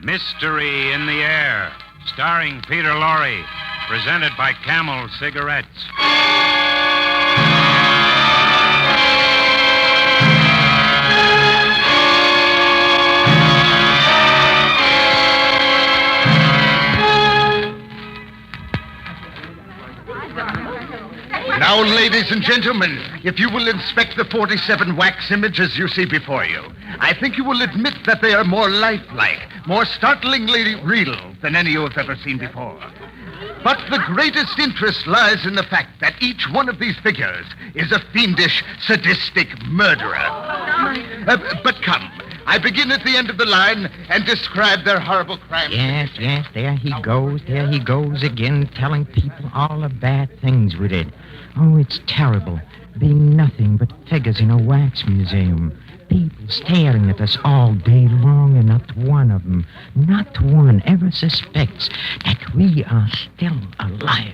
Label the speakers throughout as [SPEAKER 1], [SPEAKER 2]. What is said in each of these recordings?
[SPEAKER 1] Mystery in the Air, starring Peter Lorre, presented by Camel Cigarettes.
[SPEAKER 2] Now, ladies and gentlemen, if you will inspect the 47 wax images you see before you, I think you will admit that they are more lifelike, more startlingly real than any you have ever seen before. But the greatest interest lies in the fact that each one of these figures is a fiendish, sadistic murderer. But come, I begin at the end of the line and describe their horrible crimes.
[SPEAKER 3] Yes, there he goes again, telling people all the bad things we did. Oh, it's terrible, being nothing but figures in a wax museum. People staring at us all day long, and not one of them, not one ever suspects that we are still alive.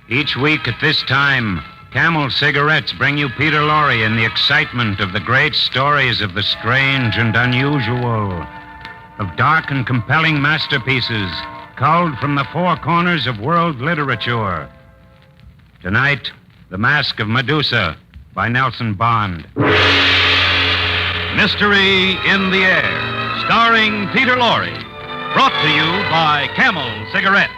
[SPEAKER 1] Each week at this time, Camel Cigarettes bring you Peter Lorre in the excitement of the great stories of the strange and unusual, of dark and compelling masterpieces culled from the four corners of world literature. Tonight, The Mask of Medusa by Nelson Bond.
[SPEAKER 4] Mystery in the Air, starring Peter Lorre, brought to you by Camel Cigarettes.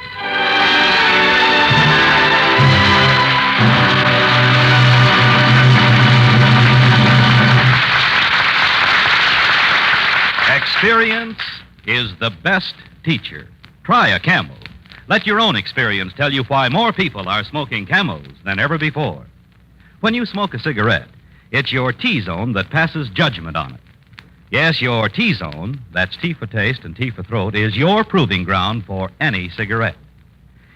[SPEAKER 4] Experience is the best teacher. Try a Camel. Let your own experience tell you why more people are smoking Camels than ever before. When you smoke a cigarette, it's your T-zone that passes judgment on it. Yes, your T-zone, that's T for taste and T for throat, is your proving ground for any cigarette.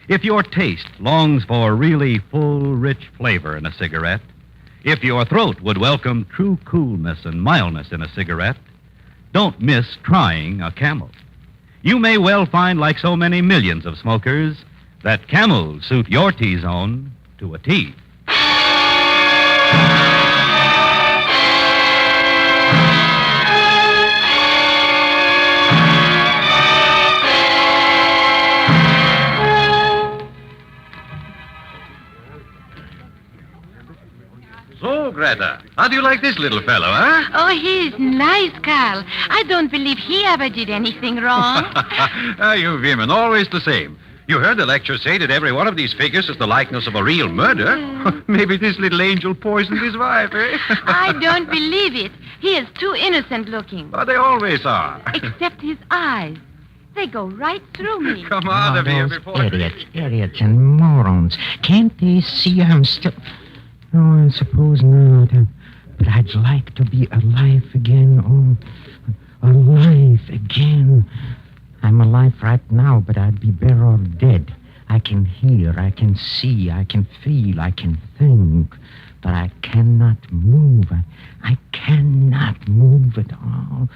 [SPEAKER 4] If your taste longs for really full, rich flavor in a cigarette, if your throat would welcome true coolness and mildness in a cigarette, don't miss trying a Camel. You may well find, like so many millions of smokers, that Camels suit your T-zone to a T.
[SPEAKER 5] So, Greta, how do you like this little fellow, huh?
[SPEAKER 6] Oh, he's nice, Carl. I don't believe he ever did anything wrong.
[SPEAKER 5] You women, always the same. You heard the lecturer say that every one of these figures is the likeness of a real murder. Maybe this little angel poisoned his wife, eh?
[SPEAKER 6] I don't believe it. He is too innocent looking.
[SPEAKER 5] Well, they always are.
[SPEAKER 6] Except his eyes. They go right through me.
[SPEAKER 5] Come on,
[SPEAKER 3] Oh,
[SPEAKER 5] Avia,
[SPEAKER 3] those
[SPEAKER 5] before...
[SPEAKER 3] idiots and morons. Can't they see I'm still... Oh, I suppose not. But I'd like to be alive again. Oh, alive again. I'm alive right now, but I'd be better off dead. I can hear, I can see, I can feel, I can think. But I cannot move. I cannot move at all.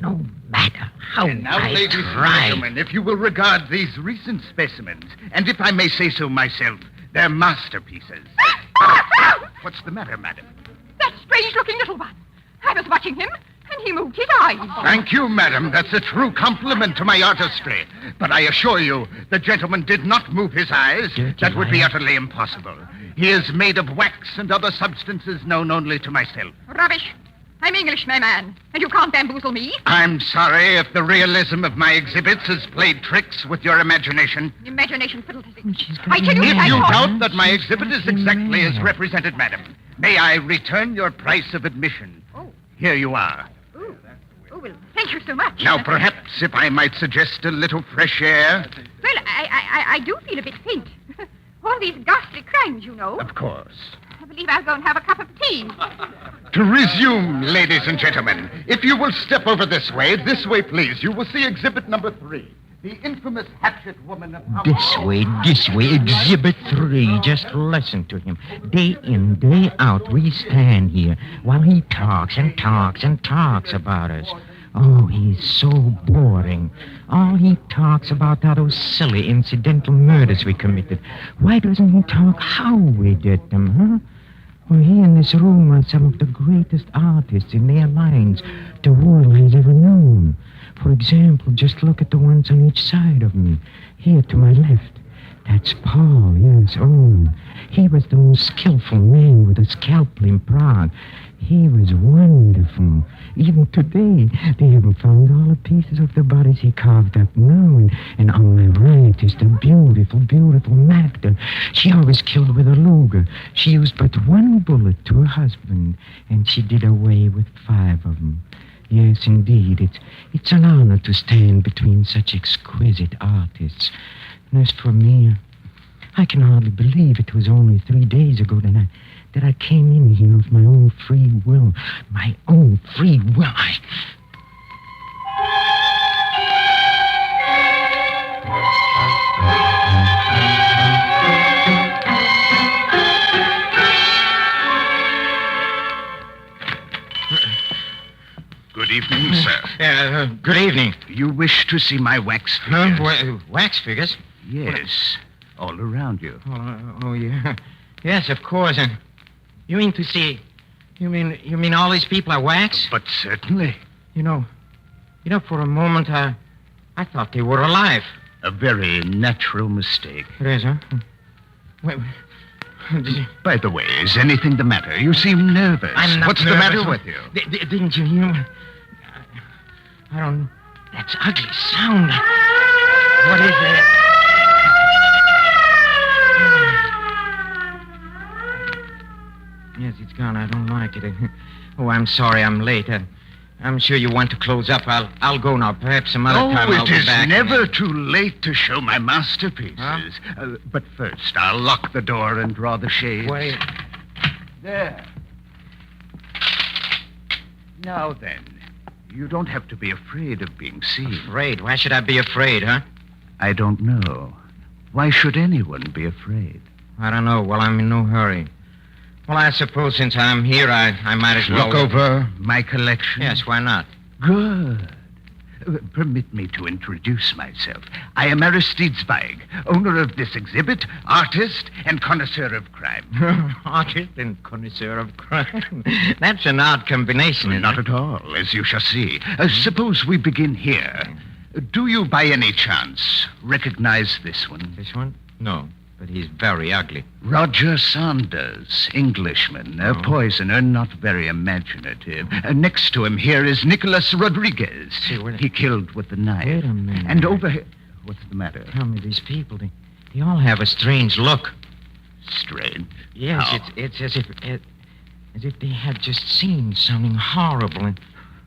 [SPEAKER 3] No matter how
[SPEAKER 2] And now,
[SPEAKER 3] I
[SPEAKER 2] ladies and
[SPEAKER 3] try.
[SPEAKER 2] gentlemen, if you will regard these recent specimens, and if I may say so myself, they're masterpieces. What's the matter, madam?
[SPEAKER 7] That strange-looking little one. I was watching him, and he moved his eyes.
[SPEAKER 2] Thank you, madam. That's a true compliment to my artistry. But I assure you, the gentleman did not move his eyes. That would be utterly impossible. He is made of wax and other substances known only to myself.
[SPEAKER 7] Rubbish. I'm English, my man, and you can't bamboozle me.
[SPEAKER 2] I'm sorry if the realism of my exhibits has played tricks with your imagination.
[SPEAKER 7] Imagination fiddlesticks.
[SPEAKER 3] She's
[SPEAKER 7] I tell you,
[SPEAKER 2] If
[SPEAKER 7] I
[SPEAKER 2] you
[SPEAKER 7] thought...
[SPEAKER 2] doubt that my exhibit is exactly as represented, madam, may I return your price of admission?
[SPEAKER 7] Oh.
[SPEAKER 2] Here you are.
[SPEAKER 7] Oh, well, thank you so much.
[SPEAKER 2] Now, perhaps if I might suggest a little fresh air.
[SPEAKER 7] Well, I do feel a bit faint. All these ghastly crimes, you know.
[SPEAKER 2] Of course.
[SPEAKER 7] I believe I'll go and have a cup of tea.
[SPEAKER 2] To resume, ladies and gentlemen, if you will step over this way, please, you will see exhibit number 3. The infamous hatchet woman of...
[SPEAKER 3] This way, Exhibit 3. Just listen to him. Day in, day out, we stand here while he talks and talks and talks about us. Oh, he's so boring. All he talks about are those silly incidental murders we committed. Why doesn't he talk how we did them, huh? Well, he and this room are some of the greatest artists in their lines the world has ever known. For example, just look at the ones on each side of me. Here to my left. That's Paul, yes. Oh, he was the most skillful man with a scalpel in Prague. He was wonderful. Even today, they haven't found all the pieces of the bodies he carved up now. And on my right is the beautiful, beautiful Magda. She always killed with a Luger. She used but one bullet to her husband, and she did away with 5 of them. Yes, indeed, it's an honor to stand between such exquisite artists. And as for me, I can hardly believe it was only 3 days ago that I came in here of my own free will. My own free will.
[SPEAKER 2] Good evening, sir.
[SPEAKER 3] Good evening.
[SPEAKER 2] You wish to see my wax figures?
[SPEAKER 3] Wax figures?
[SPEAKER 2] Yes, all around you.
[SPEAKER 3] Oh, yeah. Yes, of course. And you mean to see... You mean all these people are wax?
[SPEAKER 2] But certainly.
[SPEAKER 3] You know, for a moment, I thought they were alive.
[SPEAKER 2] A very natural mistake.
[SPEAKER 3] It is, huh? Wait.
[SPEAKER 2] By the way, is anything the matter? You seem nervous.
[SPEAKER 3] I'm not
[SPEAKER 2] What's
[SPEAKER 3] nervous.
[SPEAKER 2] the matter with you?
[SPEAKER 3] Didn't you hear? I don't... That's ugly sound. What is that? Yes, it's gone. I don't like it. Oh, I'm sorry I'm late. I'm sure you want to close up. I'll go now. Perhaps some other time I'll be back.
[SPEAKER 2] It is never too late to show my masterpieces. Huh? But first, I'll lock the door and draw the shades.
[SPEAKER 3] Wait.
[SPEAKER 2] There. Now then, you don't have to be afraid of being seen.
[SPEAKER 3] Afraid? Why should I be afraid, huh?
[SPEAKER 2] I don't know. Why should anyone be afraid?
[SPEAKER 3] I don't know. Well, I'm in no hurry. Well, I suppose since I'm here, I might as well...
[SPEAKER 2] Look over my collection?
[SPEAKER 3] Yes, why not?
[SPEAKER 2] Good. Permit me to introduce myself. I am Aristide Zweig, owner of this exhibit, artist and connoisseur of crime.
[SPEAKER 3] Artist and connoisseur of crime? That's an odd combination, isn't
[SPEAKER 2] Not
[SPEAKER 3] it?
[SPEAKER 2] at all, as you shall see. Suppose we begin here. Do you, by any chance, recognize this one?
[SPEAKER 3] This one? No, but he's very ugly.
[SPEAKER 2] Roger Saunders, Englishman, a poisoner, not very imaginative. Next to him here is Nicholas Rodriguez.
[SPEAKER 3] See, wait a-
[SPEAKER 2] He killed with the knife.
[SPEAKER 3] Wait a minute.
[SPEAKER 2] And over here... What's the matter?
[SPEAKER 3] Tell me, these people, they all have a strange look.
[SPEAKER 2] Strange.
[SPEAKER 3] Yes,
[SPEAKER 2] How?
[SPEAKER 3] it's as if they had just seen something horrible,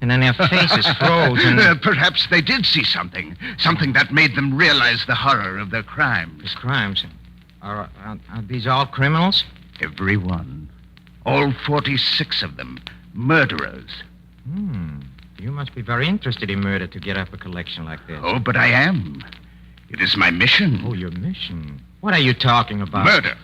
[SPEAKER 3] and then their faces froze, and...
[SPEAKER 2] Perhaps they did see something. Something that made them realize the horror of their crimes.
[SPEAKER 3] The crimes. Are these all criminals?
[SPEAKER 2] Every one. All 46 of them. Murderers.
[SPEAKER 3] You must be very interested in murder to get up a collection like this.
[SPEAKER 2] Oh, but I am. It is my mission.
[SPEAKER 3] Oh, your mission. What are you talking about?
[SPEAKER 2] Murder.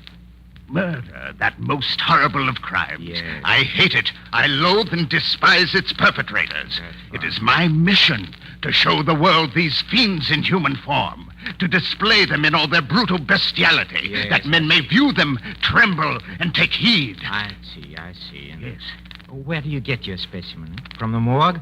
[SPEAKER 2] Murder, that most horrible of crimes.
[SPEAKER 3] Yes.
[SPEAKER 2] I hate it. I loathe and despise its perpetrators. It is my mission to show the world these fiends in human form, to display them in all their brutal bestiality,
[SPEAKER 3] Yes.
[SPEAKER 2] that men may view them, tremble, and take heed.
[SPEAKER 3] I see. And
[SPEAKER 2] Yes.
[SPEAKER 3] where do you get your specimen? From the morgue?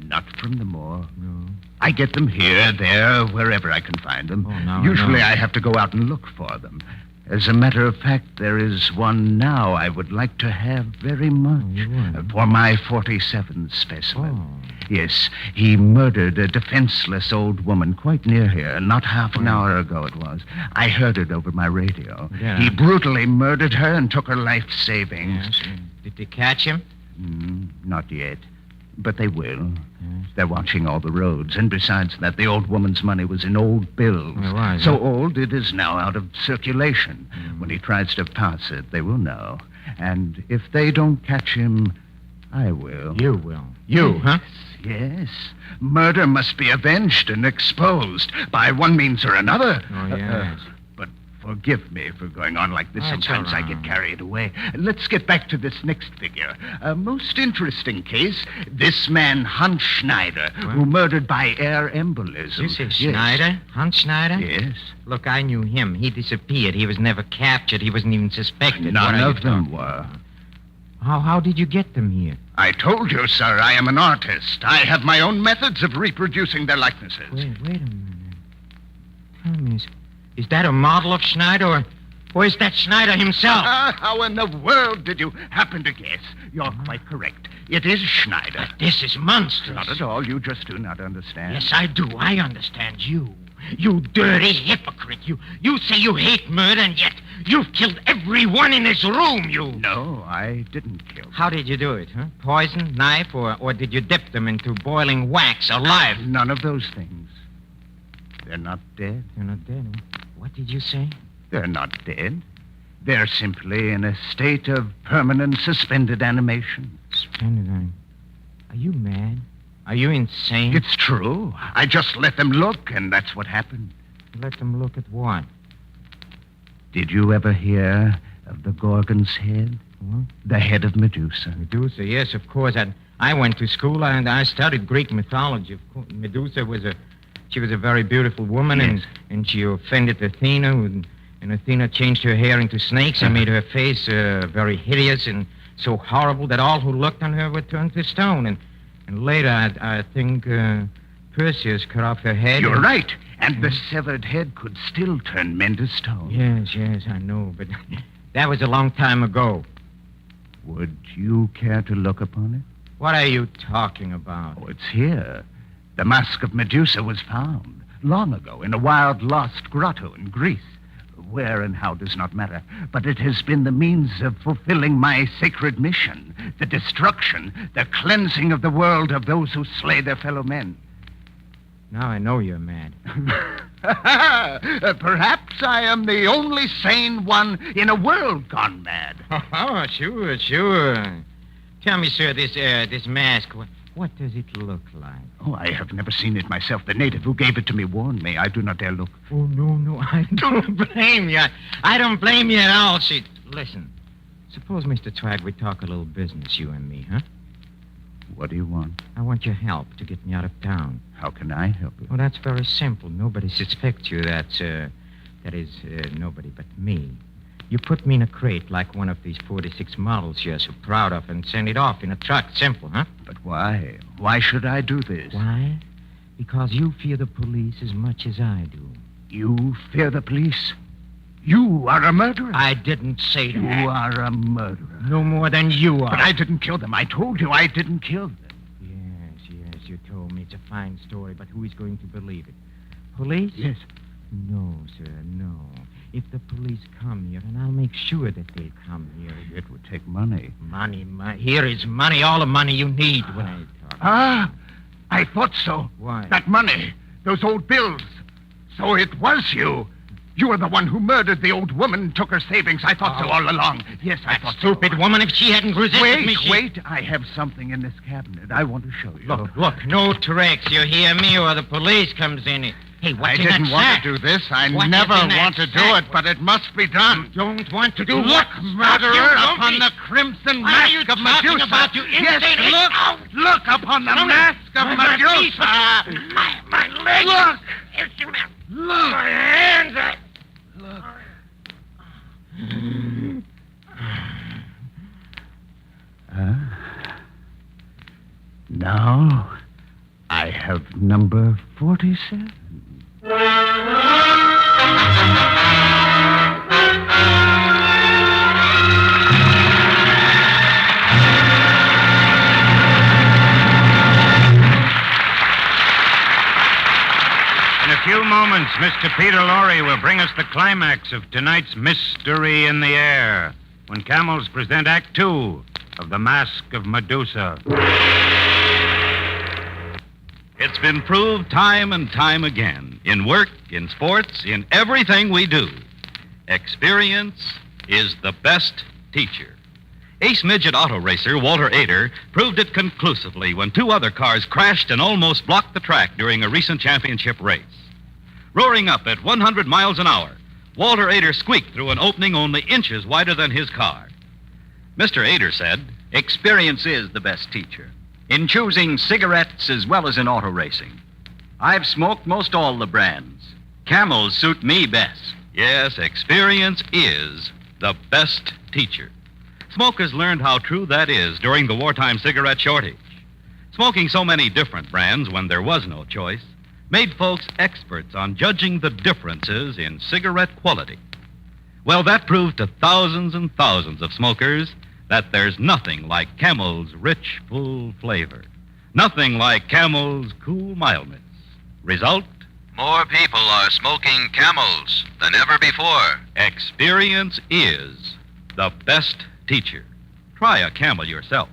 [SPEAKER 2] Not from the morgue.
[SPEAKER 3] No.
[SPEAKER 2] I get them here, there, wherever I can find them.
[SPEAKER 3] Oh, no,
[SPEAKER 2] Usually
[SPEAKER 3] no.
[SPEAKER 2] I have to go out and look for them. As a matter of fact, there is one now I would like to have very much.
[SPEAKER 3] Oh, you would?
[SPEAKER 2] For my 47th specimen.
[SPEAKER 3] Oh.
[SPEAKER 2] Yes, he murdered a defenseless old woman quite near here. Not half an hour ago it was. I heard it over my radio.
[SPEAKER 3] Yeah.
[SPEAKER 2] He brutally murdered her and took her life savings.
[SPEAKER 3] Yes. Did they catch him?
[SPEAKER 2] Not yet. But they will.
[SPEAKER 3] Yes.
[SPEAKER 2] They're watching all the roads. And besides that, the old woman's money was in old bills.
[SPEAKER 3] It was,
[SPEAKER 2] So
[SPEAKER 3] huh?
[SPEAKER 2] old it is now out of circulation. When he tries to pass it, they will know. And if they don't catch him, I will.
[SPEAKER 3] You will. You, huh?
[SPEAKER 2] Yes. Murder must be avenged and exposed by one means or another.
[SPEAKER 3] Oh, yes.
[SPEAKER 2] But forgive me for going on like this.
[SPEAKER 3] That's
[SPEAKER 2] Sometimes
[SPEAKER 3] all
[SPEAKER 2] I
[SPEAKER 3] right.
[SPEAKER 2] get carried away. Let's get back to this next figure. A most interesting case. This man, Hans Schneider, who murdered by air embolism.
[SPEAKER 3] This is
[SPEAKER 2] Yes.
[SPEAKER 3] Schneider? Hans Schneider?
[SPEAKER 2] Yes.
[SPEAKER 3] Look, I knew him. He disappeared. He was never captured. He wasn't even suspected.
[SPEAKER 2] None
[SPEAKER 3] What are you
[SPEAKER 2] of them
[SPEAKER 3] talking
[SPEAKER 2] were.
[SPEAKER 3] about? How did you get them here?
[SPEAKER 2] I told you, sir, I am an artist. I have my own methods of reproducing their likenesses.
[SPEAKER 3] Wait a minute. Tell me, is that a model of Schneider, or is that Schneider himself?
[SPEAKER 2] How in the world did you happen to guess? You're quite correct. It is Schneider.
[SPEAKER 3] This is monstrous.
[SPEAKER 2] Not at all. You just do not understand.
[SPEAKER 3] Yes, I do. I understand you. You dirty hypocrite. You say you hate murder, and yet you've killed everyone in this room, you.
[SPEAKER 2] No, I didn't kill them.
[SPEAKER 3] How did you do it, huh? Poison, knife, or did you dip them into boiling wax alive?
[SPEAKER 2] None of those things. They're not dead.
[SPEAKER 3] They're not dead. What did you say?
[SPEAKER 2] They're not dead. They're simply in a state of permanent suspended animation.
[SPEAKER 3] Splendid. Are you mad? Are you insane?
[SPEAKER 2] It's true. I just let them look, and that's what happened.
[SPEAKER 3] Let them look at what?
[SPEAKER 2] Did you ever hear of the Gorgon's head?
[SPEAKER 3] What?
[SPEAKER 2] The head of Medusa.
[SPEAKER 3] Medusa, yes, of course. I went to school and I studied Greek mythology. Of course, Medusa was a very beautiful woman,
[SPEAKER 2] Yes.
[SPEAKER 3] and she offended Athena, and Athena changed her hair into snakes and made her face very hideous and so horrible that all who looked on her were turned to stone. And later, I think Perseus cut off her head.
[SPEAKER 2] You're right. And the severed head could still turn men to stone.
[SPEAKER 3] Yes, I know, but that was a long time ago.
[SPEAKER 2] Would you care to look upon it?
[SPEAKER 3] What are you talking about?
[SPEAKER 2] Oh, it's here. The mask of Medusa was found long ago in a wild, lost grotto in Greece. Where and how does not matter, but it has been the means of fulfilling my sacred mission, the destruction, the cleansing of the world of those who slay their fellow men.
[SPEAKER 3] Now I know you're mad.
[SPEAKER 2] Perhaps I am the only sane one in a world gone mad.
[SPEAKER 3] Oh, sure. Tell me, sir, this mask, what does it look like?
[SPEAKER 2] Oh, I have never seen it myself. The native who gave it to me warned me. I do not dare look.
[SPEAKER 3] Oh, no, I don't blame you. I don't blame you at all. Listen, suppose, Mr. Twag, we talk a little business, you and me, huh?
[SPEAKER 2] What do you want?
[SPEAKER 3] I want your help to get me out of town.
[SPEAKER 2] How can I help you?
[SPEAKER 3] Well, that's very simple. Nobody suspects you. That is, nobody but me. You put me in a crate like one of these 46 models you're so proud of and send it off in a truck. Simple, huh?
[SPEAKER 2] But why? Why should I do this?
[SPEAKER 3] Why? Because you fear the police as much as I do.
[SPEAKER 2] You fear the police? You are a murderer.
[SPEAKER 3] I didn't say that.
[SPEAKER 2] You are a murderer.
[SPEAKER 3] No more than you are.
[SPEAKER 2] But I didn't kill them. I told you I didn't kill them.
[SPEAKER 3] Yes, you told me. It's a fine story, but who is going to believe it? Police?
[SPEAKER 2] Yes.
[SPEAKER 3] No, sir, no. If the police come here, and I'll make sure that they come here.
[SPEAKER 2] It would take money.
[SPEAKER 3] Money. Here is money, all the money you need when I talk.
[SPEAKER 2] Ah, I thought so.
[SPEAKER 3] Why?
[SPEAKER 2] That money, those old bills. So it was you. You were the one who murdered the old woman and took her savings. I thought so all along. Yes, I
[SPEAKER 3] That
[SPEAKER 2] thought
[SPEAKER 3] stupid woman, if she hadn't resisted me...
[SPEAKER 2] Wait. I have something in this cabinet. I want to show you.
[SPEAKER 3] Look, no tricks. You hear me or the police comes in. Hey, what's
[SPEAKER 2] I
[SPEAKER 3] in
[SPEAKER 2] didn't
[SPEAKER 3] that
[SPEAKER 2] want
[SPEAKER 3] sack?
[SPEAKER 2] to do this. I
[SPEAKER 3] What is
[SPEAKER 2] never
[SPEAKER 3] in that
[SPEAKER 2] want to do
[SPEAKER 3] sack?
[SPEAKER 2] it, but it must be done.
[SPEAKER 3] Don't want to do
[SPEAKER 2] Look,
[SPEAKER 3] what?
[SPEAKER 2] murderer,
[SPEAKER 3] Stop, you
[SPEAKER 2] upon
[SPEAKER 3] don't
[SPEAKER 2] the crimson
[SPEAKER 3] What are you
[SPEAKER 2] mask of
[SPEAKER 3] talking
[SPEAKER 2] Medusa.
[SPEAKER 3] about, you
[SPEAKER 2] Yes,
[SPEAKER 3] insane-
[SPEAKER 2] look.
[SPEAKER 3] Ow!
[SPEAKER 2] Look upon the mask of
[SPEAKER 3] My
[SPEAKER 2] Medusa.
[SPEAKER 3] feet. My legs.
[SPEAKER 2] Look.
[SPEAKER 3] Look. My hands.
[SPEAKER 2] Look. Now, I have number 47.
[SPEAKER 1] In a few moments, Mr. Peter Lorre will bring us the climax of tonight's Mystery in the Air, when camels present Act 2 of The Mask of Medusa.
[SPEAKER 4] It's been proved time and time again, in work, in sports, in everything we do. Experience is the best teacher. Ace midget auto racer Walter Ader proved it conclusively when two other cars crashed and almost blocked the track during a recent championship race. Roaring up at 100 miles an hour, Walter Ader squeaked through an opening only inches wider than his car. Mr. Ader said,
[SPEAKER 8] Experience is the best teacher, in choosing cigarettes as well as in auto racing. I've smoked most all the brands. Camels suit me best.
[SPEAKER 4] yes, experience is the best teacher. Smokers learned how true that is during the wartime cigarette shortage. Smoking so many different brands when there was no choice made folks experts on judging the differences in cigarette quality. Well, that proved to thousands and thousands of smokers that there's nothing like Camel's rich, full flavor. Nothing like Camel's cool mildness. Result?
[SPEAKER 9] More people are smoking Camels than ever before.
[SPEAKER 4] Experience is the best teacher. Try a Camel yourself.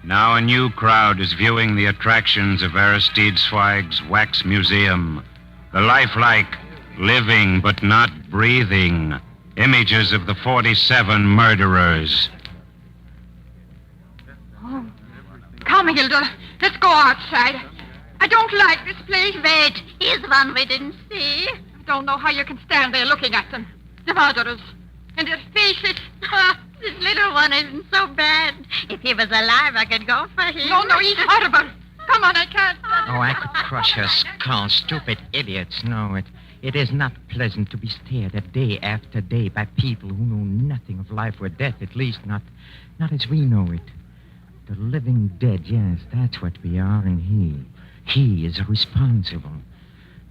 [SPEAKER 1] Now a new crowd is viewing the attractions of Aristide Zweig's Wax Museum. The lifelike, living but not breathing images of the 47 murderers.
[SPEAKER 7] Oh, come, Hilda. Let's go outside. I don't like this place.
[SPEAKER 6] Wait, here's one we didn't see.
[SPEAKER 7] I don't know how you can stand there looking at them. The murderers. And their faces.
[SPEAKER 6] This little one isn't so bad. If he was alive, I could go for him.
[SPEAKER 7] No, he's horrible. Come on, I can't.
[SPEAKER 3] Oh, I could crush her skull, stupid idiots. No, it is not pleasant to be stared at day after day by people who know nothing of life or death, at least not as we know it. The living dead, yes, that's what we are, and he is responsible.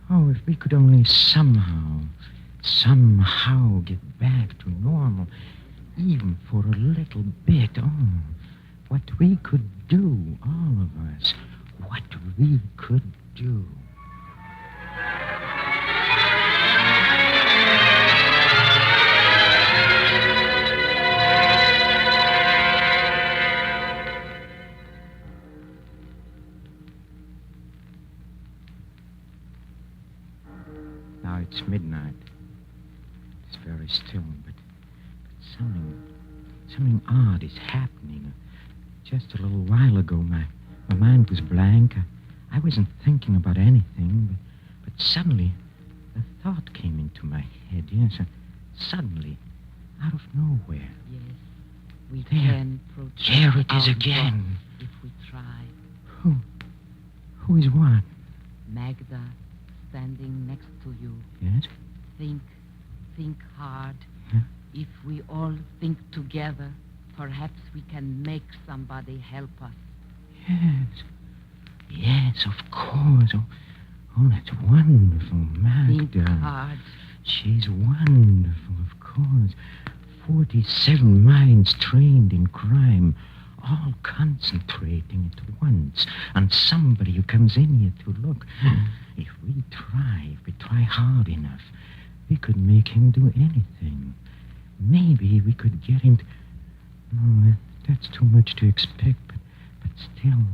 [SPEAKER 3] Oh, if we could only somehow get back to normal, even for a little bit. Oh, what we could do, all of us, what we could do. Now it's midnight. It's very still, but something odd is happening. Just a little while ago, my mind was blank. I wasn't thinking about anything, but suddenly a thought came into my head. Yes, suddenly, out of nowhere.
[SPEAKER 10] Yes, we
[SPEAKER 3] There.
[SPEAKER 10] can protect
[SPEAKER 3] There it is
[SPEAKER 10] our
[SPEAKER 3] again.
[SPEAKER 10] boss if we try.
[SPEAKER 3] Who is what?
[SPEAKER 10] Magda, standing next to you.
[SPEAKER 3] Yes?
[SPEAKER 10] Think hard.
[SPEAKER 3] Huh?
[SPEAKER 10] If we all think together, perhaps we can make somebody help us.
[SPEAKER 3] Yes, of course. Oh, that's wonderful,
[SPEAKER 10] Think
[SPEAKER 3] Magda.
[SPEAKER 10] hard.
[SPEAKER 3] She's wonderful, of course. 47 minds trained in crime, all concentrating at once on somebody who comes in here to look. If we try hard enough, we could make him do anything. Maybe we could get him to... No, that's too much to expect, but still...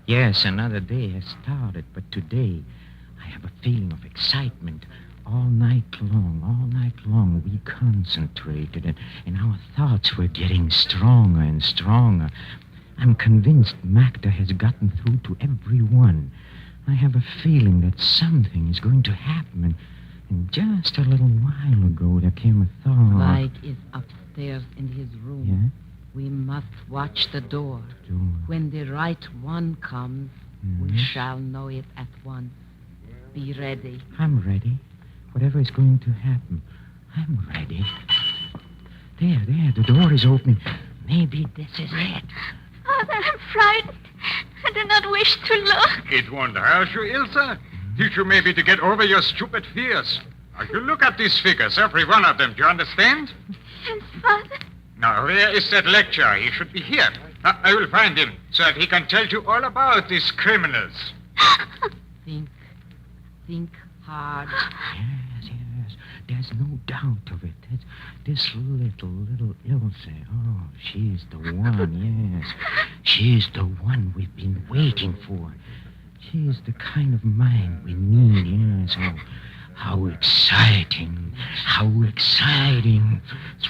[SPEAKER 3] Yes, another day has started, but today I have a feeling of excitement. All night long, we concentrated, and our thoughts were getting stronger and stronger. I'm convinced Magda has gotten through to everyone. I have a feeling that something is going to happen, and just a little while ago there came a thought.
[SPEAKER 10] Zweig is upstairs in his room.
[SPEAKER 3] Yeah?
[SPEAKER 10] We must watch the door.
[SPEAKER 3] Door.
[SPEAKER 10] When the right one comes, we shall know it at once. Be ready.
[SPEAKER 3] I'm ready. Whatever is going to happen, I'm ready. There, the door is opening. Maybe this is it.
[SPEAKER 6] Father, I'm frightened. I do not wish to look.
[SPEAKER 2] It won't hurt you, Ilsa. Teach you maybe to get over your stupid fears. Now, you look at these figures, every one of them. Do you understand?
[SPEAKER 6] Yes, Father.
[SPEAKER 2] Now, where is that lecturer? He should be here. I will find him so that he can tell you all about these criminals.
[SPEAKER 10] Think hard.
[SPEAKER 3] Yes. There's no doubt of it. This little Ilse. Oh, she's the one, yes. She's the one we've been waiting for. She's the kind of mind we need, yes. Oh, how exciting. How exciting.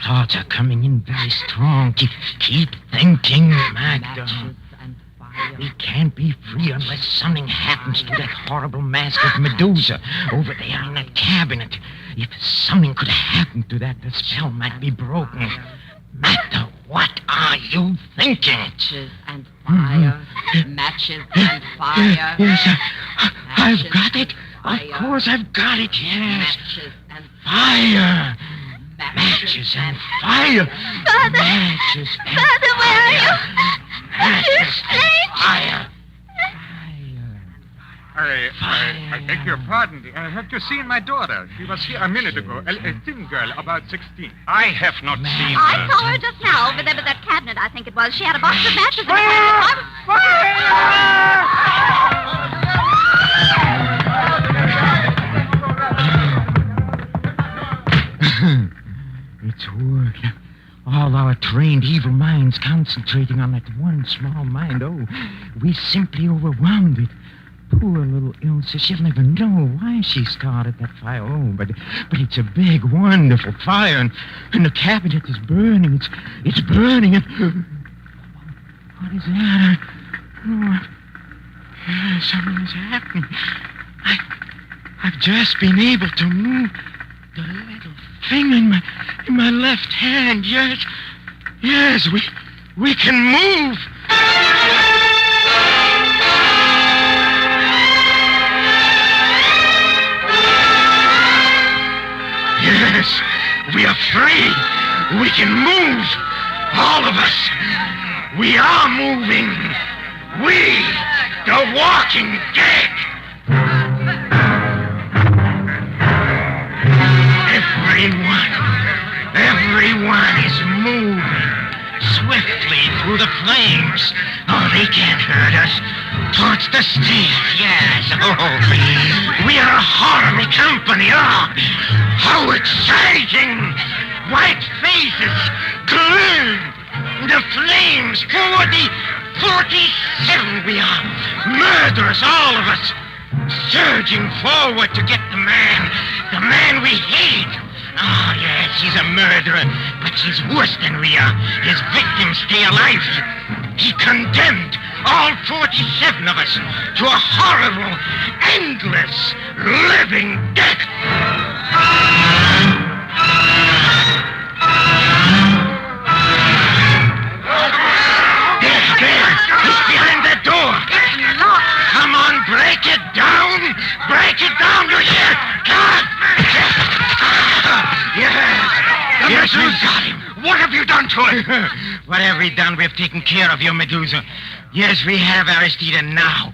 [SPEAKER 3] Thoughts are coming in very strong. Keep thinking, Magda.
[SPEAKER 10] Matches and fire.
[SPEAKER 3] We can't be free unless something happens to that horrible mask of Medusa over there in that cabinet. If something could happen to that, the spell might be broken. Magda, what are you thinking?
[SPEAKER 10] Matches and fire. Matches and fire.
[SPEAKER 3] Yes, I've
[SPEAKER 10] Matches
[SPEAKER 3] got it.
[SPEAKER 10] and
[SPEAKER 3] Of
[SPEAKER 10] fire.
[SPEAKER 3] course, I've got it, yes.
[SPEAKER 10] Matches and
[SPEAKER 3] Fire. Matches and fire.
[SPEAKER 6] Father!
[SPEAKER 3] Matches and
[SPEAKER 6] Father, where are you?
[SPEAKER 3] Matches and
[SPEAKER 6] Strange.
[SPEAKER 3] fire.
[SPEAKER 11] I beg your pardon. Have you seen my daughter? She was here a minute ago. A thin girl, about 16.
[SPEAKER 1] I have not seen
[SPEAKER 6] I
[SPEAKER 1] her.
[SPEAKER 6] saw her just now over there with that cabinet, I think it was. She had a box of matches in her hand.
[SPEAKER 3] It's work. All our trained evil minds concentrating on that one small mind. Oh, we simply overwhelmed it. Poor little Ilse. She'll never know why she started that fire. Oh, but it's a big, wonderful fire, and the cabinet is burning. It's burning. And what is that? Oh, something is happening. I've just been able to move the little thing in my left hand. Yes, we can move. Yes, we are free. We can move. All of us. We are moving. We, the walking dead. Everyone is moving swiftly through the flames. Oh, they can't hurt us. Towards the stairs, yes. Oh, we are a horrible company. Oh, how exciting! White faces, gloom, the flames, 47 we are. Murderers, all of us. Surging forward to get the man we hate. Oh, yes, he's a murderer, but he's worse than we are. His victims stay alive. He condemned all 47 of us to a horrible, endless, living death. There, he's behind that door. Come on, break it down. Break it down, you hear? Come on. Yes, we've got him. What have you done to him? What have we done? We've taken care of you, Medusa. Yes, we have, Aristide. Now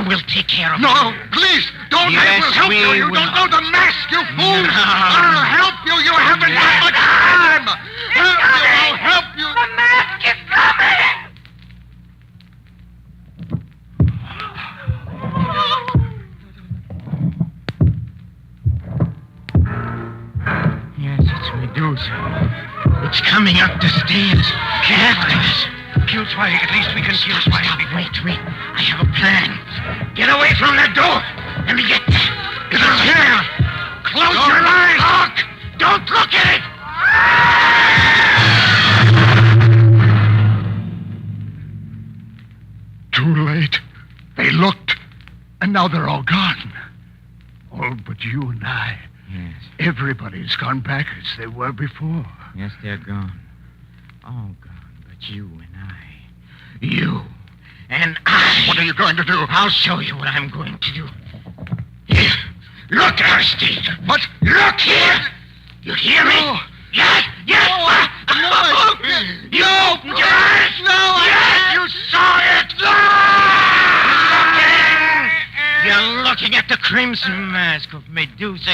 [SPEAKER 3] we'll take care of you.
[SPEAKER 2] No, please, don't.
[SPEAKER 3] Yes,
[SPEAKER 2] I will help
[SPEAKER 3] we
[SPEAKER 2] you. You
[SPEAKER 3] will.
[SPEAKER 2] don't know the mask, you fool.
[SPEAKER 3] No.
[SPEAKER 2] I'll help you. You haven't got much time. I'll help you. The mask is coming.
[SPEAKER 3] Yes, it's Medusa. It's coming up the stairs. After us.
[SPEAKER 2] Kill Swag. At least we can kill Swag.
[SPEAKER 3] Stop. Wait. I have a plan. Get away from that door. Let me get there. It's here. Close your eyes. Look. Don't look at it.
[SPEAKER 2] Too late. They looked, and now they're all gone. All but you and I.
[SPEAKER 3] Yes.
[SPEAKER 2] Everybody's gone back as they were before.
[SPEAKER 3] Yes, they're gone. All gone. But you and I. You and I.
[SPEAKER 2] What are you going to do?
[SPEAKER 3] I'll show you what I'm going to do. Here. Look, Aristide.
[SPEAKER 2] What?
[SPEAKER 3] Look here. You hear me?
[SPEAKER 2] No.
[SPEAKER 3] Yes. You opened your eyes. Yes, you saw it. Looking. You're looking at the crimson mask of Medusa.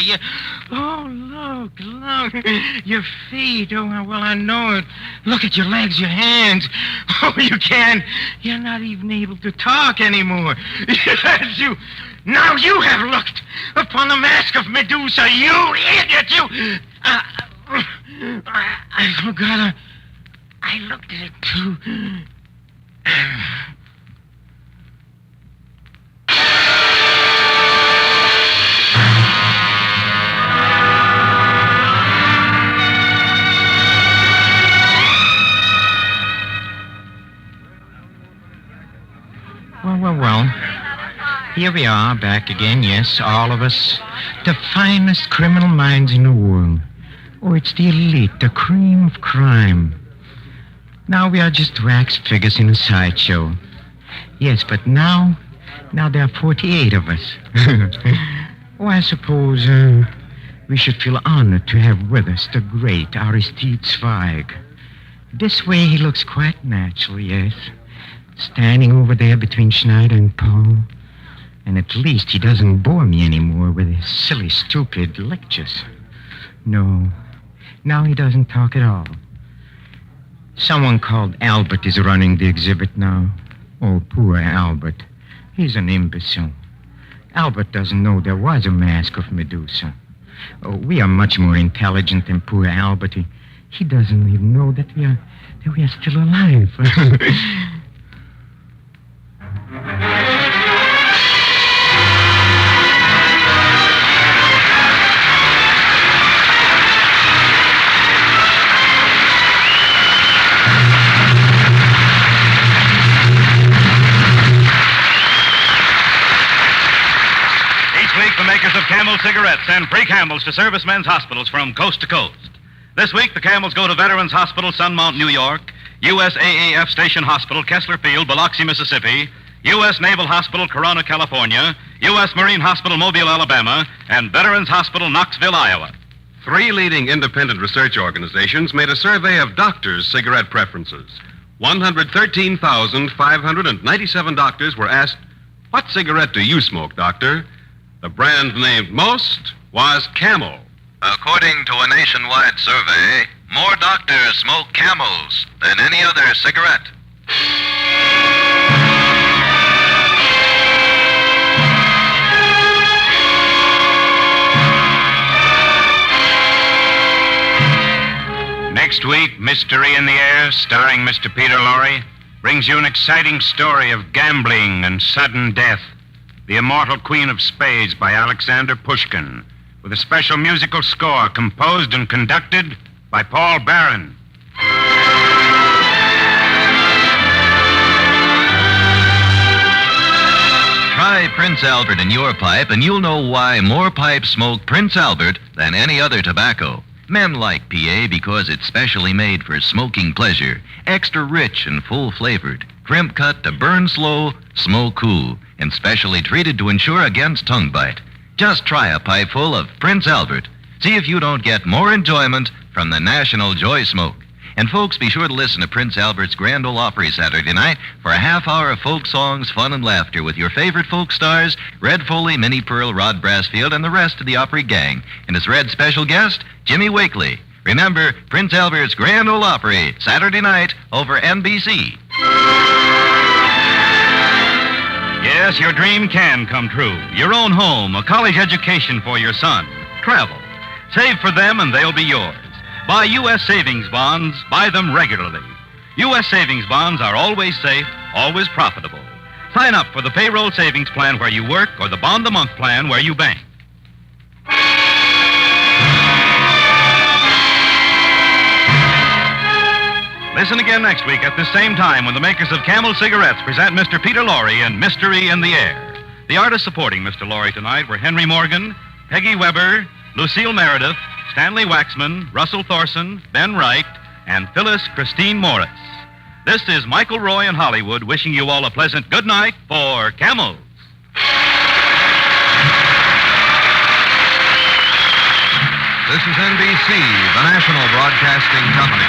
[SPEAKER 3] Oh, look. Your feet. Oh, well, I know it. Look at your legs, your hands. Oh, you can't. You're not even able to talk anymore. Yes, you. Now you have looked upon the mask of Medusa, you idiot, you. I forgot. I looked at it, too. Well. Here we are, back again, yes, all of us. The finest criminal minds in the world. Oh, it's the elite, the cream of crime. Now we are just wax figures in a sideshow. Yes, but now there are 48 of us. Oh, I suppose we should feel honored to have with us the great Aristide Zweig. This way he looks quite natural, yes. Standing over there between Schneider and Paul. And at least he doesn't bore me anymore with his silly, stupid lectures. No, now he doesn't talk at all. Someone called Albert is running the exhibit now. Oh, poor Albert. He's an imbecile. Albert doesn't know there was a mask of Medusa. Oh, we are much more intelligent than poor Albert. He doesn't even know that we are still alive.
[SPEAKER 4] The makers of Camel cigarettes send free Camels to servicemen's hospitals from coast to coast. This week, the Camels go to Veterans Hospital, Sunmount, New York, USAAF Station Hospital, Kessler Field, Biloxi, Mississippi, U.S. Naval Hospital, Corona, California, U.S. Marine Hospital, Mobile, Alabama, and Veterans Hospital, Knoxville, Iowa.
[SPEAKER 5] 3 leading independent research organizations made a survey of doctors' cigarette preferences. 113,597 doctors were asked, "What cigarette do you smoke, doctor?" The brand named most was Camel.
[SPEAKER 9] According to a nationwide survey, more doctors smoke Camels than any other cigarette.
[SPEAKER 1] Next week, Mystery in the Air, starring Mr. Peter Lorre, brings you an exciting story of gambling and sudden death. The Immortal Queen of Spades by Alexander Pushkin, with a special musical score composed and conducted by Paul Barron.
[SPEAKER 8] Try Prince Albert in your pipe, and you'll know why more pipes smoke Prince Albert than any other tobacco. Men like PA because it's specially made for smoking pleasure, extra rich and full-flavored, crimp cut to burn slow, smoke cool, and specially treated to ensure against tongue bite. Just try a pipe full of Prince Albert. See if you don't get more enjoyment from the National Joy Smoke. And folks, be sure to listen to Prince Albert's Grand Ole Opry Saturday night for a half hour of folk songs, fun, and laughter with your favorite folk stars, Red Foley, Minnie Pearl, Rod Brassfield, and the rest of the Opry gang. And as Red's special guest, Jimmy Wakely. Remember, Prince Albert's Grand Ole Opry, Saturday night over NBC.
[SPEAKER 4] Yes, your dream can come true. Your own home, a college education for your son. Travel. Save for them and they'll be yours. Buy U.S. savings bonds. Buy them regularly. U.S. savings bonds are always safe, always profitable. Sign up for the payroll savings plan where you work or the bond-a-month plan where you bank. Listen again next week at the same time when the makers of Camel cigarettes present Mr. Peter Lorre and Mystery in the Air. The artists supporting Mr. Lorre tonight were Henry Morgan, Peggy Weber, Lucille Meredith, Stanley Waxman, Russell Thorson, Ben Wright, and Phyllis Christine Morris. This is Michael Roy in Hollywood wishing you all a pleasant good night for Camels.
[SPEAKER 5] This is NBC, the national broadcasting company.